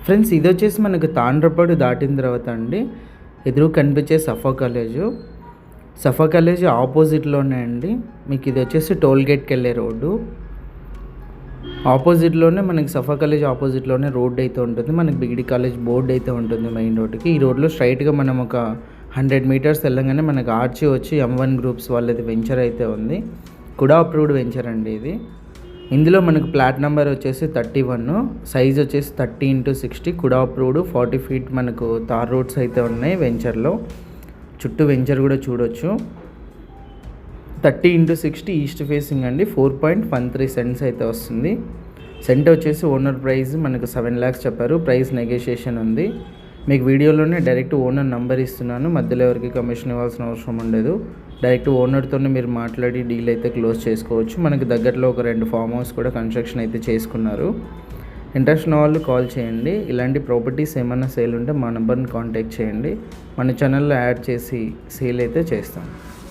Friends ఇది వచ్చేసి మనకు తాండ్రపాడు దాటిన తర్వాత అండి ఎదురు కనిపించే సఫా కాలేజ్ ఆపోజిట్లోనే అండి. మీకు ఇది వచ్చేసి టోల్ గేట్కి వెళ్ళే రోడ్డు ఆపోజిట్లోనే మనకి సఫా కాలేజ్ ఆపోజిట్లోనే రోడ్ అయితే ఉంటుంది. మనకి బిగిడి కాలేజ్ బోర్డు అయితే ఉంటుంది మెయిన్ రోడ్డుకి. ఈ రోడ్లో స్ట్రైట్గా మనం ఒక 100 మీటర్స్ వెళ్ళగానే మనకు ఆర్చి వచ్చి M1 గ్రూప్స్ వాళ్ళది వెంచర్ అయితే ఉంది. కూడా అప్రూవ్డ్ వెంచర్ అండి ఇది. ఇందులో మనకు ప్లాట్ నెంబర్ వచ్చేసి 31, సైజ్ వచ్చేసి 30x60, కూడా అప్రూవ్డ్. 40 feet మనకు తార్ రోడ్స్ అయితే ఉన్నాయి వెంచర్లో. చుట్టూ వెంచర్ కూడా చూడొచ్చు. 30x60 ఈస్ట్ ఫేసింగ్ అండి. 4.13 cents అయితే వస్తుంది. సెంట్ వచ్చేసి ఓనర్ ప్రైస్ మనకు 7 lakhs చెప్పారు. ప్రైస్ నెగోషియేషన్ ఉంది. మీకు వీడియోలోనే డైరెక్ట్ ఓనర్ నంబర్ ఇస్తున్నాను. మధ్యలో ఎవరికి కమిషన్ ఇవ్వాల్సిన అవసరం ఉండదు. డైరెక్ట్ ఓనర్తోనే మీరు మాట్లాడి డీల్ అయితే క్లోజ్ చేసుకోవచ్చు. మనకి దగ్గరలో ఒక 2 ఫామ్ హౌస్ కూడా కన్స్ట్రక్షన్ అయితే చేసుకున్నారు. ఇంట్రెస్ట్ ఉన్న వాళ్ళు కాల్ చేయండి. ఇలాంటి ప్రాపర్టీస్ ఏమైనా సేల్ ఉంటే మా నెంబర్ని కాంటాక్ట్ చేయండి. మన ఛానల్లో యాడ్ చేసి సేల్ అయితే చేస్తాం.